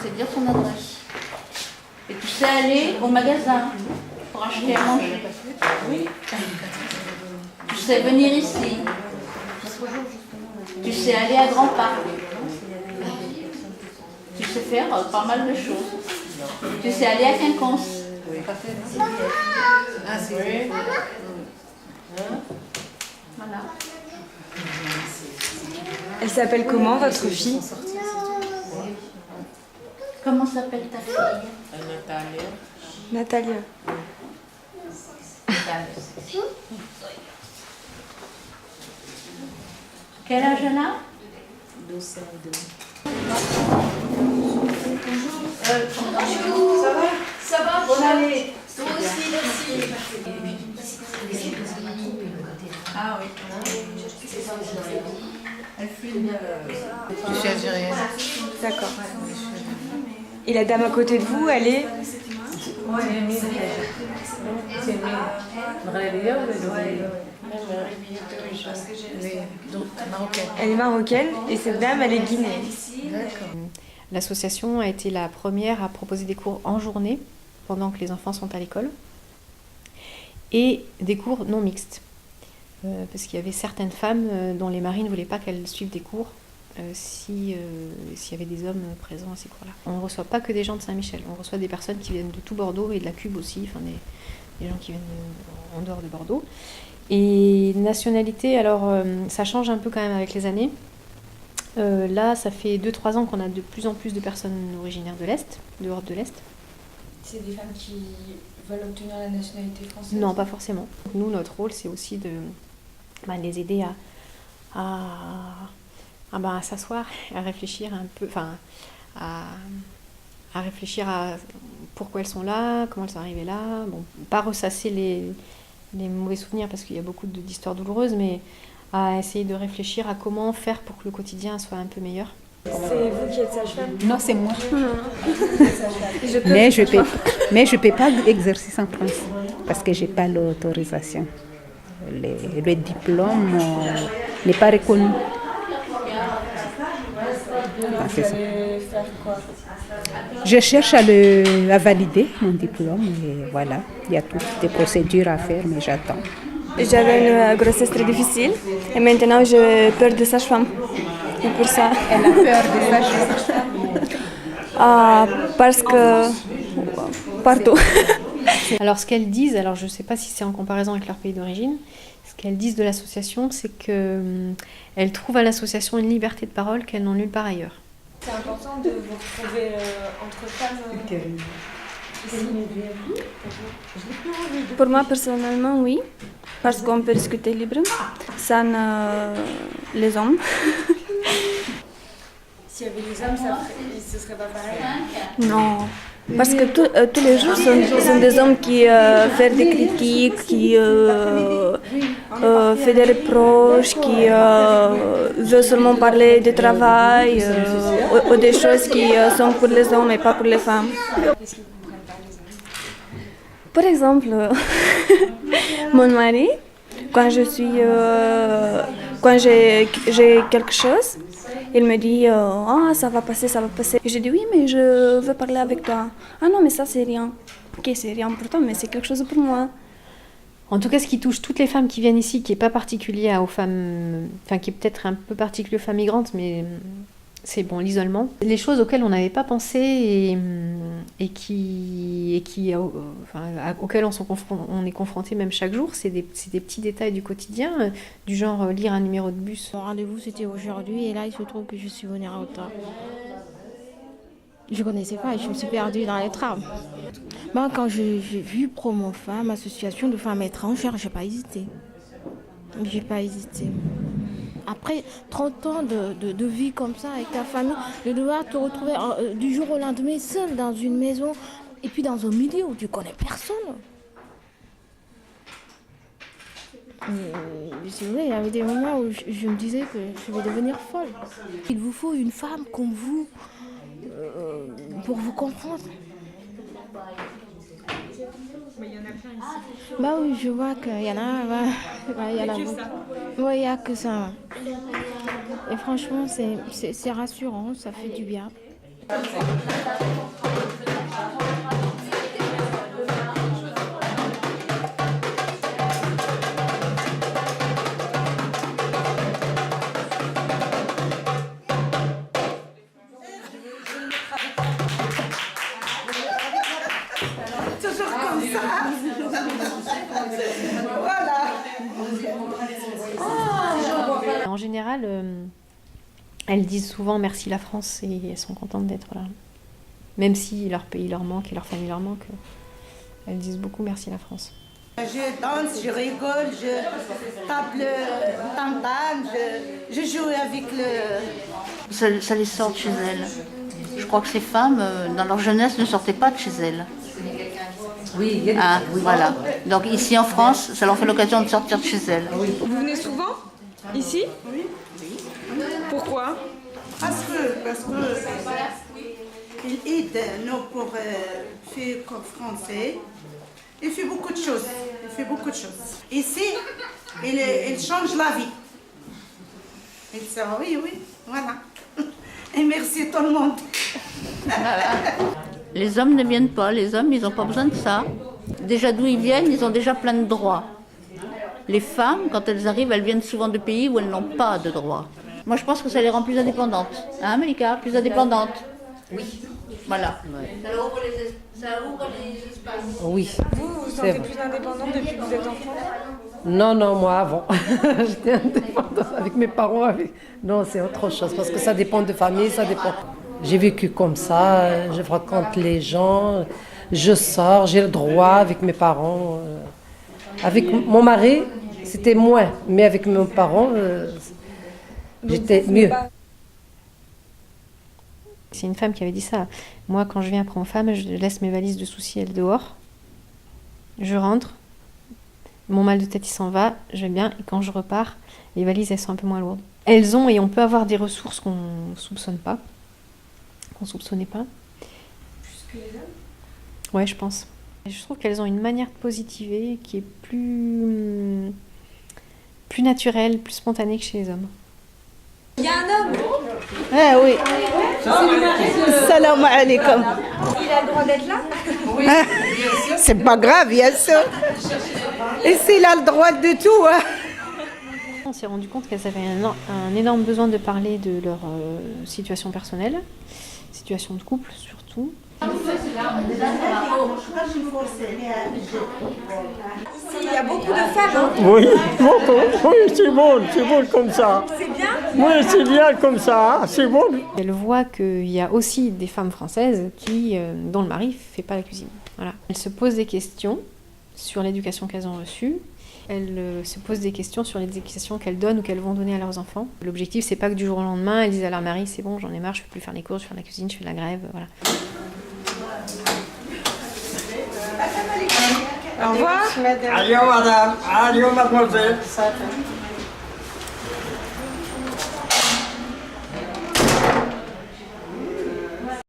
sais dire son adresse. Et tu sais aller au magasin pour acheter à manger. Tu sais venir ici. Tu sais aller à Grand Parc. Tu sais faire pas mal de choses. Tu sais aller à Quinconce. Ah, c'est vrai. Voilà. Elle s'appelle comment, votre fille? Comment s'appelle ta fille? Natalia. Quel âge elle a? 12 ans. Bonjour. Ça va? Bonne année. Toi aussi, merci. Ah oui. Elle fume. Je suis algérienne. D'accord. Et la dame à côté de vous, elle est? Elle est marocaine et cette dame, elle est guinéenne. L'association a été la première à proposer des cours en journée pendant que les enfants sont à l'école et des cours non mixtes. Parce qu'il y avait certaines femmes dont les maris ne voulaient pas qu'elles suivent des cours s'il y avait des hommes présents à ces cours-là. On ne reçoit pas que des gens de Saint-Michel, on reçoit des personnes qui viennent de tout Bordeaux et de la Cube aussi, enfin des gens qui viennent en dehors de Bordeaux. Et nationalité, alors ça change un peu quand même avec les années. Là, ça fait 2-3 ans qu'on a de plus en plus de personnes originaires de l'Est, d'Europe de l'Est. C'est des femmes qui veulent obtenir la nationalité française? Non, pas forcément. Nous, notre rôle, c'est aussi de les aider à s'asseoir, à réfléchir un peu, enfin, à réfléchir à pourquoi elles sont là, comment elles sont arrivées là. Bon, pas ressasser les mauvais souvenirs parce qu'il y a beaucoup d'histoires douloureuses, mais à essayer de réfléchir à comment faire pour que le quotidien soit un peu meilleur. C'est vous qui êtes sage-femme? Non, c'est moi. Mais je peux pas exercer en France parce que j'ai pas l'autorisation. Le diplôme n'est pas reconnu. Ah, c'est ça. Faire quoi? Je cherche à valider mon diplôme et voilà, il y a toutes des procédures à faire, mais j'attends. J'avais une grossesse très difficile et maintenant j'ai peur de sage-femme. Et pour ça. Elle a peur de sage-femme. Parce que partout. Alors ce qu'elles disent, alors je ne sais pas si c'est en comparaison avec leur pays d'origine, ce qu'elles disent de l'association, c'est qu'elles trouvent à l'association une liberté de parole qu'elles n'ont nulle part ailleurs. C'est important de vous retrouver entre femmes. Pour moi personnellement, oui. Parce qu'on peut discuter libre. Sans les hommes. S'il y avait des hommes, ce serait pas pareil. Non. Parce que tous les jours, sont des hommes qui font des critiques, qui font des reproches, qui veulent seulement parler de travail ou des choses qui sont pour les hommes et pas pour les femmes. Qu'est-ce qu'ils comprennent pas, les hommes? Par exemple, mon mari, quand j'ai quelque chose, il me dit ça va passer, ça va passer. Et je dis oui, mais je veux parler avec toi. Ah non, mais ça c'est rien. Ok, c'est rien pour toi, mais c'est quelque chose pour moi. En tout cas, ce qui touche toutes les femmes qui viennent ici, qui n'est pas particulier aux femmes, enfin qui est peut-être un peu particulier aux femmes migrantes, mais c'est bon, l'isolement. Les choses auxquelles on n'avait pas pensé auxquelles on est confronté même chaque jour, c'est des petits détails du quotidien, du genre lire un numéro de bus. Mon rendez-vous c'était aujourd'hui et là il se trouve que je suis venue en retard. Je ne connaissais pas et je me suis perdue dans les trams. Moi, quand j'ai vu Promo Femmes, association de femmes étrangères, j'ai pas hésité. Après 30 ans de vie comme ça avec ta famille, de devoir te retrouver du jour au lendemain seule dans une maison et puis dans un milieu où tu connais personne. C'est vrai, il y avait des moments où je me disais que je vais devenir folle. Il vous faut une femme comme vous pour vous comprendre. Mais il y en a plein ici. Bah oui, je vois qu'il y en a, il y en a beaucoup. Oui, il n'y a que ça. Et franchement, c'est rassurant, ça fait du bien. En général, elles disent souvent merci la France et elles sont contentes d'être là. Même si leur pays leur manque et leur famille leur manque, elles disent beaucoup merci la France. Je danse, je rigole, je tape le tam-tam, je joue avec le... Ça les sort de chez elles. Je crois que ces femmes, dans leur jeunesse, ne sortaient pas de chez elles. Oui, Voilà. Donc ici en France, ça leur fait l'occasion de sortir de chez elles. Vous venez souvent ici? Oui. Pourquoi? Parce que il aide nous pour faire comme français. Il fait beaucoup de choses. Ici, il change la vie. Il dit oui, voilà. Et merci tout le monde. Les hommes ne viennent pas. Les hommes, ils n'ont pas besoin de ça. Déjà d'où ils viennent, ils ont déjà plein de droits. Les femmes, quand elles arrivent, elles viennent souvent de pays où elles n'ont pas de droits. Moi, je pense que ça les rend plus indépendantes. Hein, Malika? Plus indépendantes. Oui. Voilà. Ça ouvre les espaces. Oui. Vous vous sentez plus indépendante depuis que vous êtes enfant? Non, moi avant. J'étais indépendante avec mes parents. Non, c'est autre chose parce que ça dépend de famille, ça dépend. J'ai vécu comme ça, je fréquente les gens, je sors, j'ai le droit avec mes parents. Avec mon mari, c'était moins, mais avec mes parents, j'étais mieux. C'est une femme qui avait dit ça. Moi, quand je viens après en femme, je laisse mes valises de soucis, elles dehors. Je rentre, mon mal de tête, il s'en va, je vais bien. Et quand je repars, les valises, elles sont un peu moins lourdes. Elles ont, et on peut avoir des ressources qu'on ne soupçonne pas, qu'on ne soupçonnait pas. Plus que les hommes? Ouais, je pense. Et je trouve qu'elles ont une manière de positiver qui est plus naturelle, plus spontanée que chez les hommes. Il y a un homme. Ah oui. Salam alaikum. Il a le droit d'être là? C'est pas grave, bien sûr. Et s'il a le droit de tout, hein. On s'est rendu compte qu'elles avaient un énorme besoin de parler de leur situation personnelle, situation de couple surtout. Il y a beaucoup de femmes. Hein. Oui, beaucoup. Oui, c'est bon comme ça. C'est bien? Oui, c'est bien comme ça, c'est bon. Elle voit qu'il y a aussi des femmes françaises dont le mari ne fait pas la cuisine. Voilà. Elles se posent des questions sur l'éducation qu'elles ont reçue. Elles se posent des questions sur l'éducation qu'elles donnent ou qu'elles vont donner à leurs enfants. L'objectif, c'est pas que du jour au lendemain, elles disent à leur mari, c'est bon, j'en ai marre, je ne peux plus faire les courses, je fais de la cuisine, je fais de la grève, voilà. Au revoir. Adieu madame, adieu mademoiselle.